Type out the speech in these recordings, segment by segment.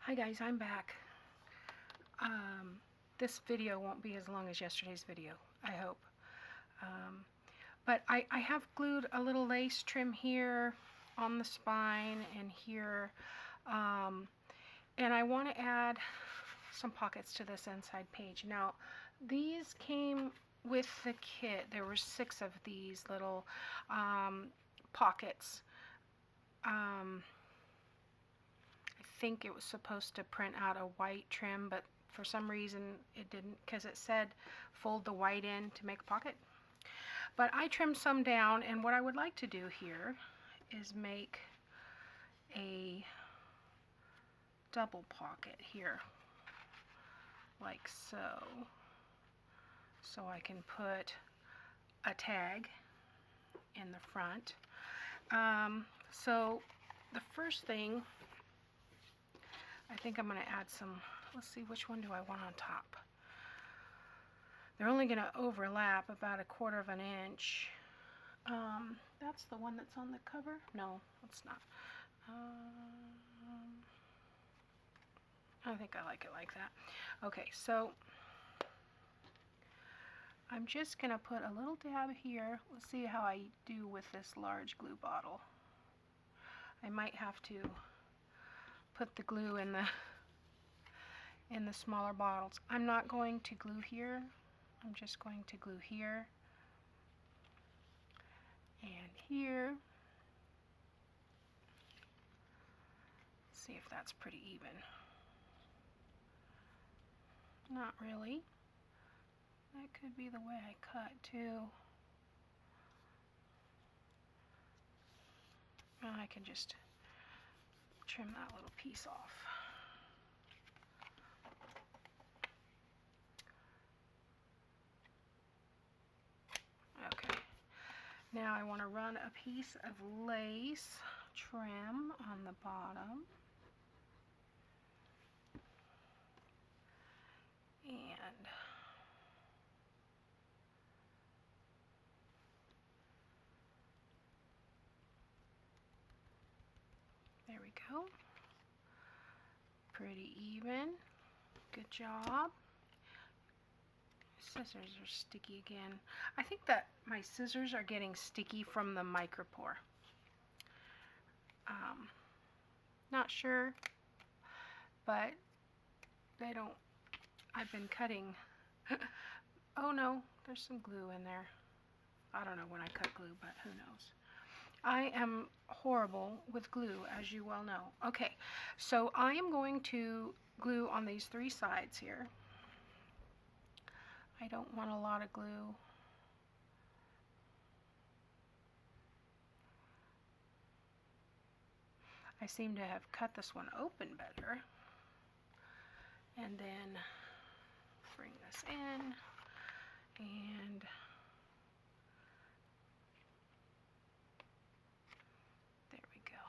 Hi guys, I'm back. This video won't be as long as yesterday's video, I hope. But I have glued a little lace trim here on the spine and here. And I want to add some pockets to this inside page. Now, these came with the kit. There were 6 of these little pockets. I think it was supposed to print out a white trim, but for some reason it didn't, because it said fold the white in to make a pocket. But I trimmed some down, and what I would like to do here is make a double pocket here, like so. So I can put a tag in the front. So the first thing, I think I'm going to add some, let's see, which one do I want on top? They're only going to overlap about 1/4 of an inch. That's the one that's on the cover? No, it's not. I think I like it like that. Okay, so I'm just going to put a little dab here. Let's see how I do with this large glue bottle. I might have to put the glue in the smaller bottles. I'm not going to glue here. I'm just going to glue here and here. See if that's pretty even. Not really. That could be the way I cut too. And I can just trim that little piece off. Okay, now I want to run a piece of lace trim on the bottom. And there we go. Pretty even. Good job. Scissors are sticky again. I think that my scissors are getting sticky from the micropore. Not sure, but they don't. I've been cutting. Oh no, there's some glue in there. I don't know when I cut glue, but who knows. I am horrible with glue, as you well know. Okay, so I am going to glue on these 3 sides here. I don't want a lot of glue. I seem to have cut this one open better. And then bring this in and there we go.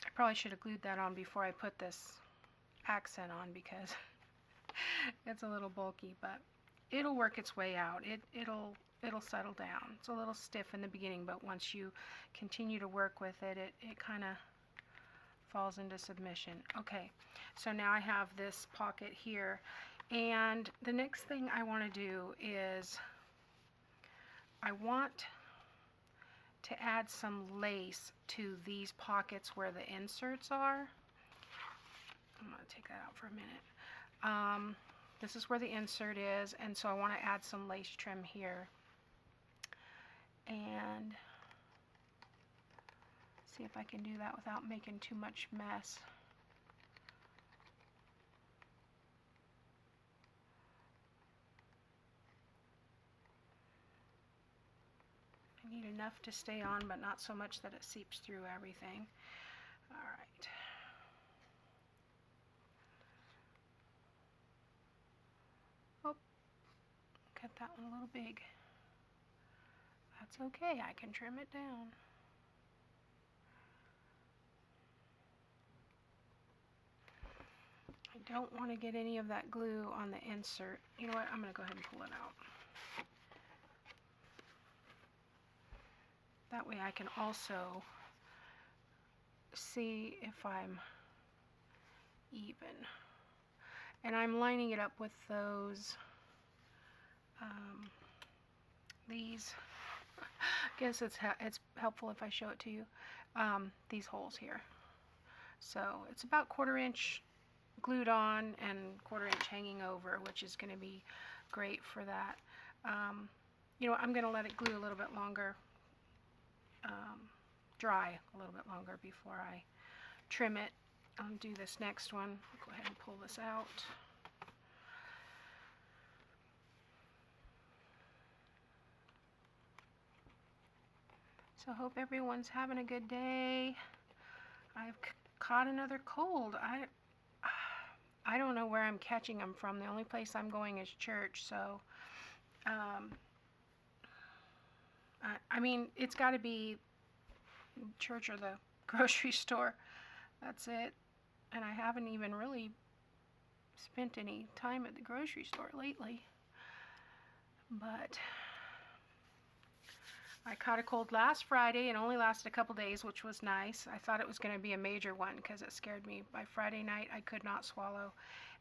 I probably should have glued that on before I put this accent on because it's a little bulky, but it'll work its way out. It'll settle down. It's a little stiff in the beginning, but once you continue to work with it, it kind of falls into submission. Okay, so now I have this pocket here, and the next thing I want to do is I want to add some lace to these pockets where the inserts are. I'm going to take that out for a minute. This is where the insert is, and so I want to add some lace trim here. And see if I can do that without making too much mess. I need enough to stay on, but not so much that it seeps through everything. All right. Oh, cut that one a little big. That's okay, I can trim it down. I don't want to get any of that glue on the insert. You know what, I'm going to go ahead and pull it out. That way I can also see if I'm even. And I'm lining it up with those, these, I guess it's helpful if I show it to you, these holes here. So it's about 1/4 inch glued on and 1/4 inch hanging over, which is going to be great for that. You know, I'm going to let it glue a little bit longer, dry a little bit longer before I trim it. I'll do this next one. I'll go ahead and pull this out. So hope everyone's having a good day. I've caught another cold. I don't know where I'm catching them from. The only place I'm going is church, so I mean, it's got to be church or the grocery store. That's it. And I haven't even really spent any time at the grocery store lately. But I caught a cold last Friday and only lasted a couple days, which was nice. I thought it was going to be a major one because it scared me. By Friday night, I could not swallow.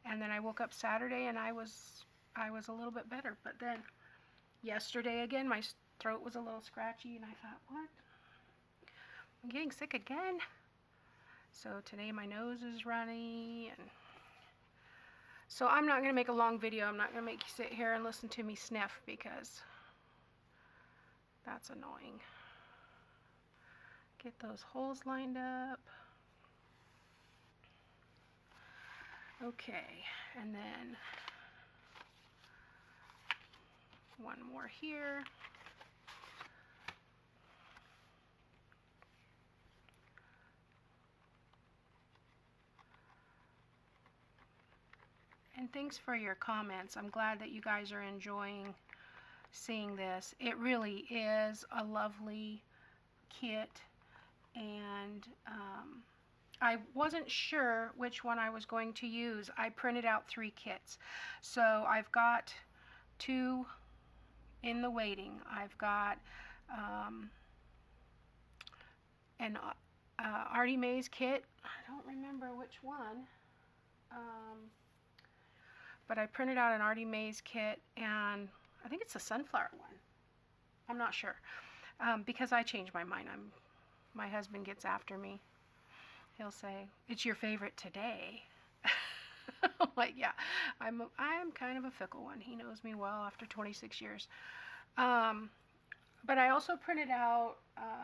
And then I woke up Saturday and I was a little bit better. But then yesterday again, my throat was a little scratchy and I thought, what? I'm getting sick again? So today my nose is runny, and so I'm not going to make a long video. I'm not going to make you sit here and listen to me sniff because that's annoying. Get those holes lined up. Okay, and then one more here. And thanks for your comments. I'm glad that you guys are enjoying seeing this. It really is a lovely kit, and I wasn't sure which one I was going to use. I printed out 3 kits. So I've got 2 in the waiting. I've got an Artie Mays kit. I don't remember which one. But I printed out an Artie Mays kit, and I think it's a sunflower one. I'm not sure, because I changed my mind. My husband gets after me. He'll say, "It's your favorite today." I'm like, yeah, I'm kind of a fickle one. He knows me well after 26 years. But I also printed out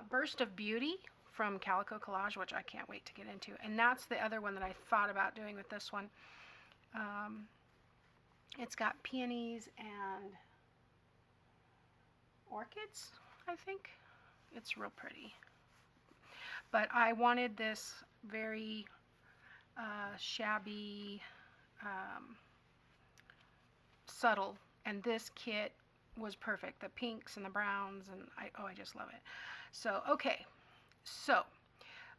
Burst of Beauty from Calico Collage, which I can't wait to get into. And that's the other one that I thought about doing with this one. It's got peonies and orchids, I think. It's real pretty. But I wanted this very shabby, subtle, and this kit was perfect. The pinks and the browns, and I just love it. So, okay. So,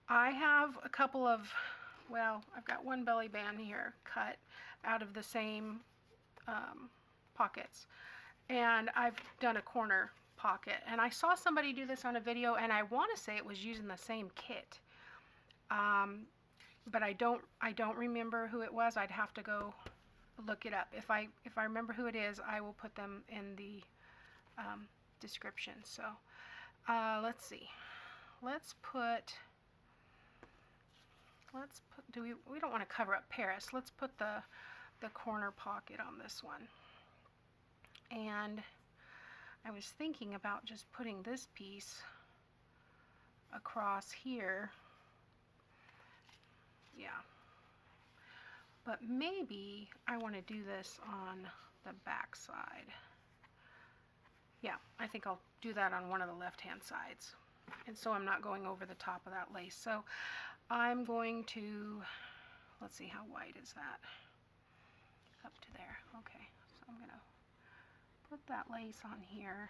I have a couple of, well, I've got one belly band here cut out of the same pockets, and I've done a corner pocket, and I saw somebody do this on a video, and I want to say it was using the same kit, but I don't remember who it was. I'd have to go look it up. If I remember who it is, I will put them in the description. So let's see. Let's put we don't want to cover up Paris. Let's put the corner pocket on this one. And I was thinking about just putting this piece across here. Yeah. But maybe I want to do this on the back side. Yeah, I think I'll do that on one of the left-hand sides. And so I'm not going over the top of that lace. So I'm going to, let's see, how wide is that? Up to there. Okay, so I'm going to put that lace on here.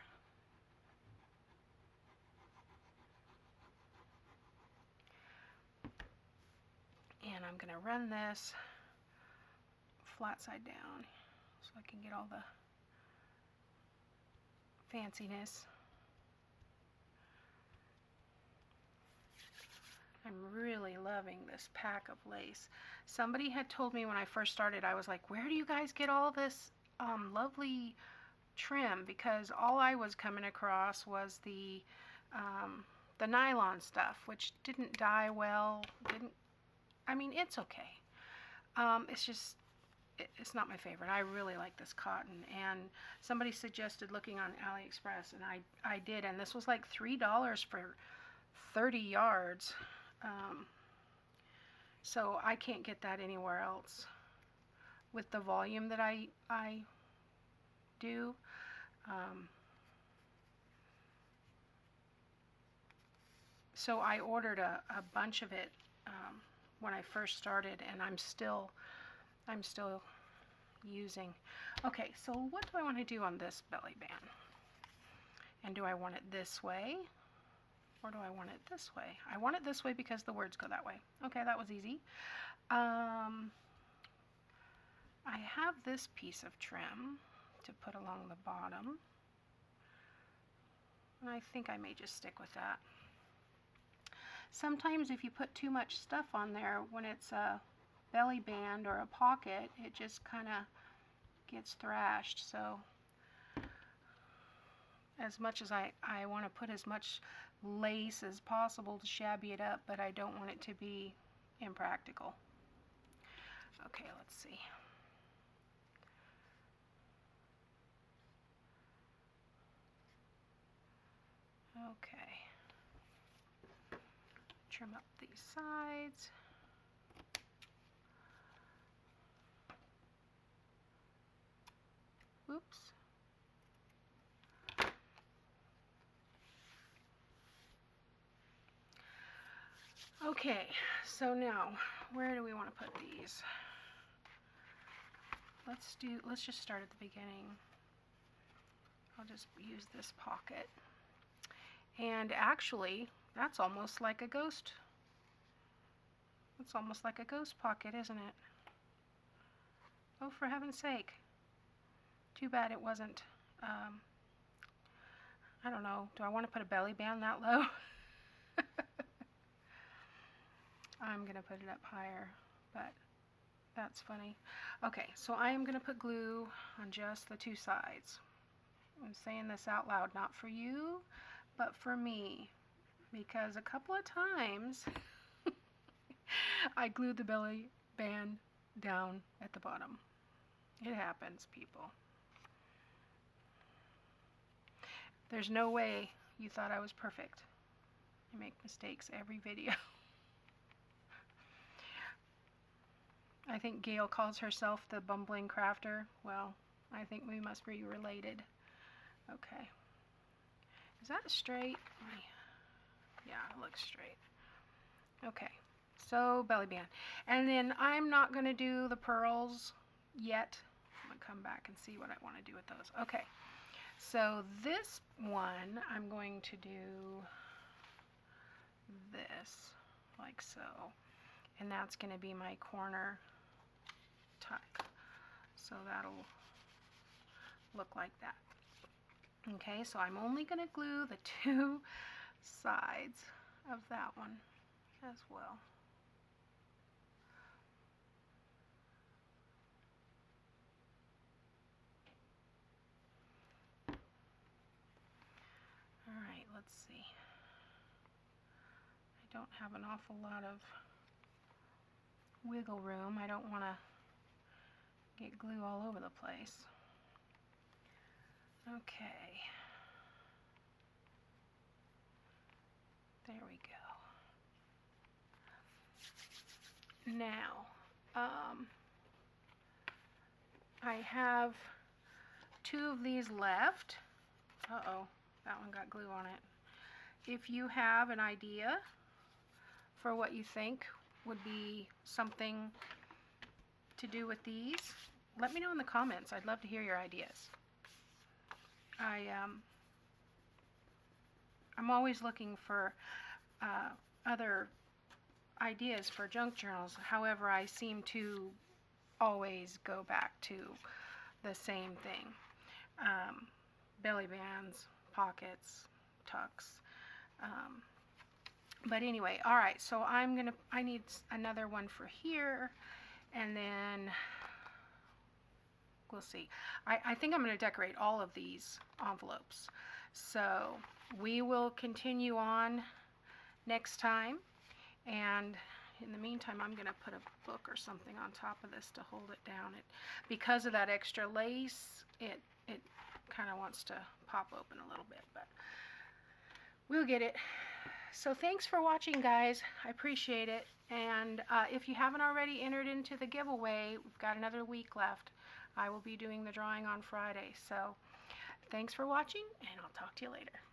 And I'm going to run this flat side down so I can get all the fanciness. I'm really loving this pack of lace. Somebody had told me when I first started, I was like, where do you guys get all this lovely trim? Because all I was coming across was the nylon stuff, which didn't dye well. I mean, it's okay. It's just, it's not my favorite. I really like this cotton, and somebody suggested looking on AliExpress, and I did, and this was like $3 for 30 yards. So I can't get that anywhere else with the volume that I do. So I ordered a bunch of it when I first started, and I'm still using. Okay, so what do I want to do on this belly band? And do I want it this way? Or do I want it this way? I want it this way because the words go that way. Okay, that was easy. I have this piece of trim to put along the bottom. And I think I may just stick with that. Sometimes if you put too much stuff on there, when it's a belly band or a pocket, it just kind of gets thrashed. So as much as I want to put as much lace as possible to shabby it up, but I don't want it to be impractical. Okay, let's see. Okay. Trim up these sides. Oops. Okay, so now where do we want to put these? Let's just start at the beginning. I'll just use this pocket. And actually, that's almost like a ghost. It's almost like a ghost pocket, isn't it? Oh, for heaven's sake. Too bad it wasn't, I don't know, do I want to put a belly band that low? I'm going to put it up higher, but that's funny. Okay, so I am going to put glue on just the two sides. I'm saying this out loud, not for you, but for me, because a couple of times I glued the belly band down at the bottom. It happens, people. There's no way you thought I was perfect. I make mistakes every video. I think Gail calls herself the bumbling crafter. Well, I think we must be related. Okay. Is that straight? Yeah, it looks straight. Okay, so belly band. And then I'm not going to do the pearls yet. I'm going to come back and see what I want to do with those. Okay, so this one I'm going to do this, like so. And that's going to be my corner tuck. So that'll look like that. Okay, so I'm only going to glue the two sides of that one as well. All right, let's see. I don't have an awful lot of wiggle room. I don't want to get glue all over the place. Okay. There we go. Now, I have two of these left. Uh-oh, that one got glue on it. If you have an idea for what you think would be something to do with these, let me know in the comments. I'd love to hear your ideas. I'm always looking for other ideas for junk journals. However, I seem to always go back to the same thing. Belly bands, pockets, tucks. But anyway, all right, so I need another one for here, and then we'll see. I think I'm going to decorate all of these envelopes. So we will continue on next time, and in the meantime, I'm going to put a book or something on top of this to hold it down. Because of that extra lace, it kind of wants to pop open a little bit, but we'll get it. So thanks for watching, guys. I appreciate it. And if you haven't already entered into the giveaway, we've got another week left. I will be doing the drawing on Friday. So thanks for watching, and I'll talk to you later.